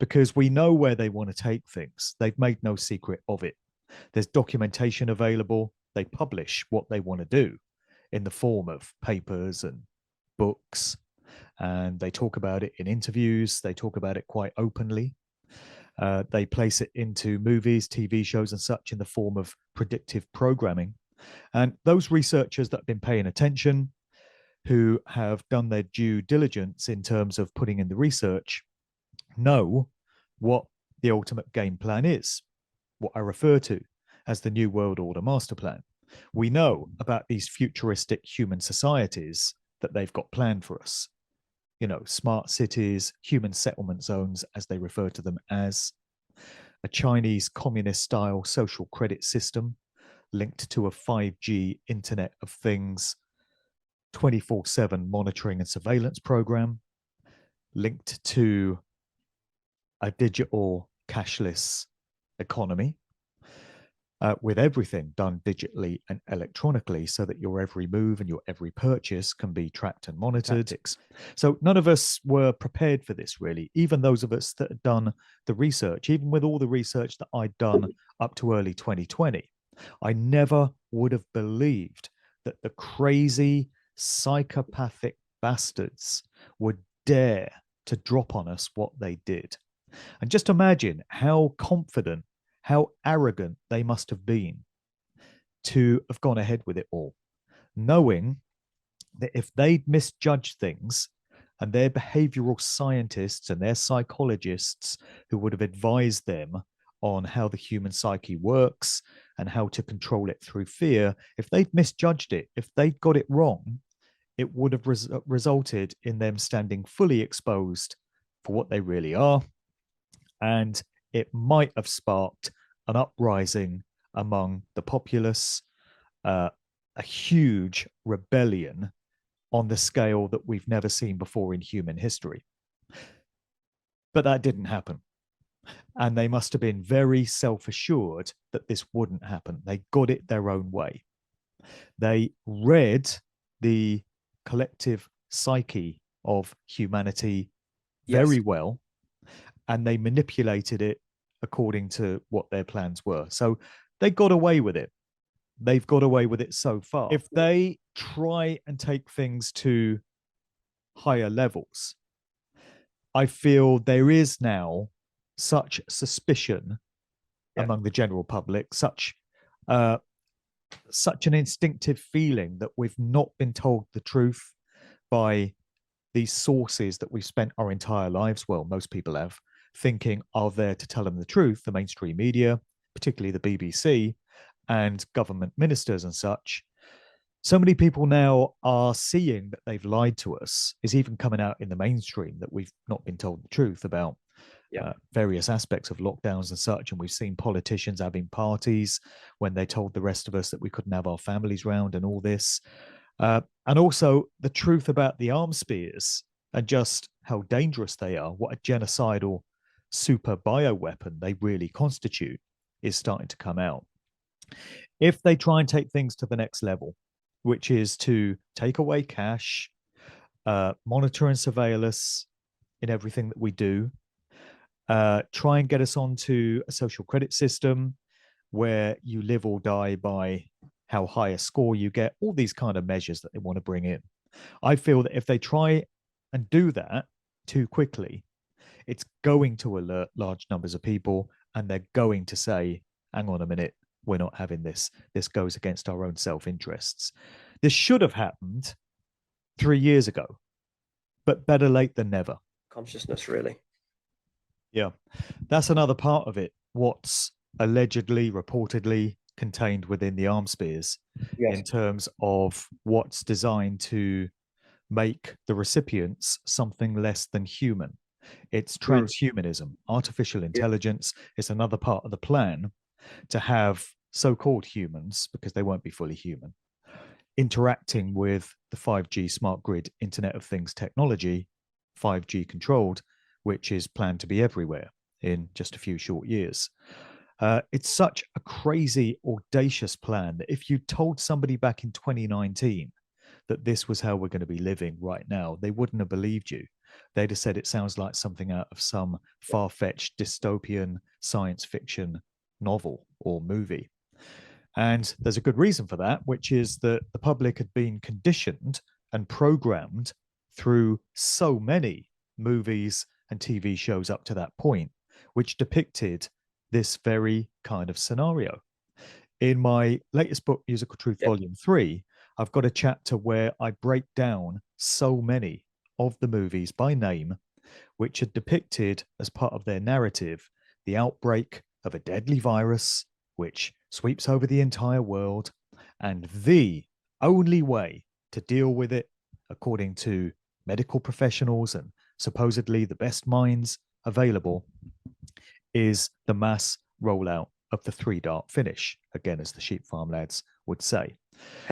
because we know where they want to take things. They've made no secret of it. There's documentation available. They publish what they want to do in the form of papers and books, and they talk about it in interviews. They talk about it quite openly. They place it into movies, TV shows, and such in the form of predictive programming. And those researchers that have been paying attention, who have done their due diligence in terms of putting in the research, know what the ultimate game plan is, what I refer to as the New World Order Master Plan. We know about these futuristic human societies that they've got planned for us. You know, smart cities, human settlement zones, as they refer to them as, a Chinese communist style social credit system linked to a 5G Internet of Things 24/7 monitoring and surveillance program, linked to a digital cashless economy, with everything done digitally and electronically so that your every move and your every purchase can be tracked and monitored. Tactics. So none of us were prepared for this, really. Even those of us that had done the research, even with all the research that I'd done up to early 2020, I never would have believed that the crazy psychopathic bastards would dare to drop on us what they did. And just imagine how confident, how arrogant they must have been to have gone ahead with it all, knowing that if they'd misjudged things, and their behavioral scientists and their psychologists who would have advised them on how the human psyche works and how to control it through fear, if they'd misjudged it, if they'd got it wrong, it would have resulted in them standing fully exposed for what they really are. And it might have sparked an uprising among the populace, a huge rebellion on the scale that we've never seen before in human history. But that didn't happen. And they must have been very self-assured that this wouldn't happen. They got it their own way. They read the collective psyche of humanity very well, and they manipulated it according to what their plans were. So they got away with it. They've got away with it so far. If they try and take things to higher levels, I feel there is now such suspicion among the general public, such an instinctive feeling that we've not been told the truth by these sources that we've spent our entire lives, well, most people have, thinking are there to tell them the truth, the mainstream media, particularly the BBC and government ministers and such. So many people now are seeing that they've lied to us, is even coming out in the mainstream that we've not been told the truth about various aspects of lockdowns and such. And we've seen politicians having parties when they told the rest of us that we couldn't have our families round and all this. And also the truth about the arms spears and just how dangerous they are, what a genocidal super bioweapon they really constitute, is starting to come out. If they try and take things to the next level, which is to take away cash, monitor and surveil us in everything that we do, try and get us onto a social credit system where you live or die by how high a score you get, all these kind of measures that they want to bring in. I feel that if they try and do that too quickly, it's going to alert large numbers of people, and they're going to say, hang on a minute, we're not having this. This goes against our own self-interests. This should have happened 3 years ago, but better late than never. Consciousness, really. Yeah, that's another part of it. What's allegedly, reportedly contained within the arms spears in terms of what's designed to make the recipients something less than human. It's transhumanism, artificial intelligence. It's another part of the plan to have so-called humans, because they won't be fully human, interacting with the 5G smart grid Internet of Things technology, 5G controlled, which is planned to be everywhere in just a few short years. It's such a crazy, audacious plan that if you told somebody back in 2019 that this was how we're going to be living right now, they wouldn't have believed you. they'd have said it sounds like something out of some far-fetched dystopian science fiction novel or movie. And there's a good reason for that, which is that the public had been conditioned and programmed through so many movies and TV shows up to that point, which depicted this very kind of scenario. In my latest book, Musical Truth Yep. Volume 3, I've got a chapter where I break down so many of the movies by name, which had depicted as part of their narrative the outbreak of a deadly virus which sweeps over the entire world, and the only way to deal with it, according to medical professionals and supposedly the best minds available, is the mass rollout of the 3-dart finish, again, as the sheep farm lads would say.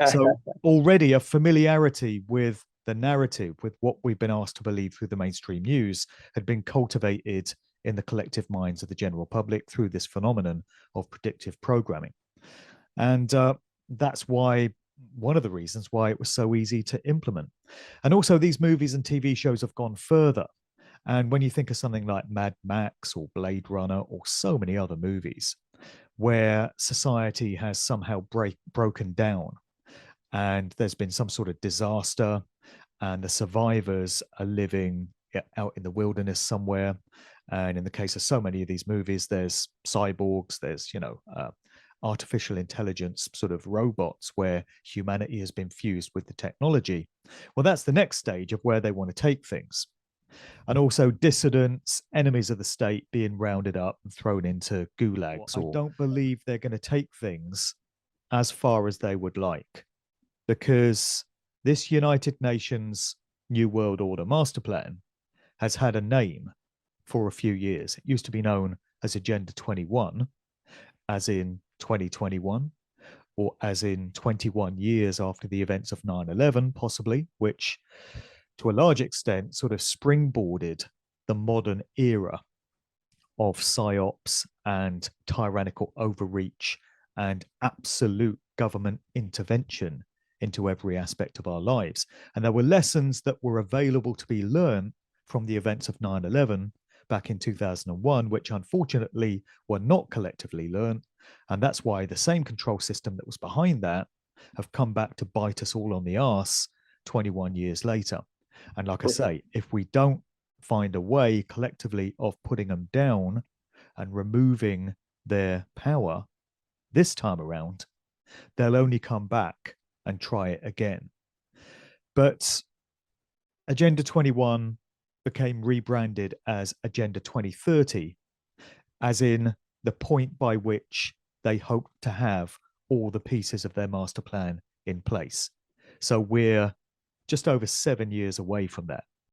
So already a familiarity with the narrative, with what we've been asked to believe through the mainstream news, had been cultivated in the collective minds of the general public through this phenomenon of predictive programming. And that's why, one of the reasons why it was so easy to implement. And also these movies and TV shows have gone further. And when you think of something like Mad Max or Blade Runner or so many other movies, where society has somehow broken down and there's been some sort of disaster and the survivors are living out in the wilderness somewhere. And in the case of so many of these movies, there's cyborgs, there's, artificial intelligence sort of robots where humanity has been fused with the technology. Well, that's the next stage of where they want to take things. And also dissidents, enemies of the state being rounded up and thrown into gulags. I don't believe they're going to take things as far as they would like, because this United Nations New World Order Master Plan has had a name for a few years. It used to be known as Agenda 21, as in 2021, or as in 21 years after the events of 9/11, possibly, which to a large extent sort of springboarded the modern era of psyops and tyrannical overreach and absolute government intervention into every aspect of our lives. And there were lessons that were available to be learned from the events of 9/11 back in 2001, which unfortunately were not collectively learned. And that's why the same control system that was behind that have come back to bite us all on the arse 21 years later. And like I say, if we don't find a way collectively of putting them down and removing their power this time around, they'll only come back and try it again. But Agenda 21 became rebranded as Agenda 2030, as in the point by which they hoped to have all the pieces of their master plan in place. So we're just over 7 years away from that.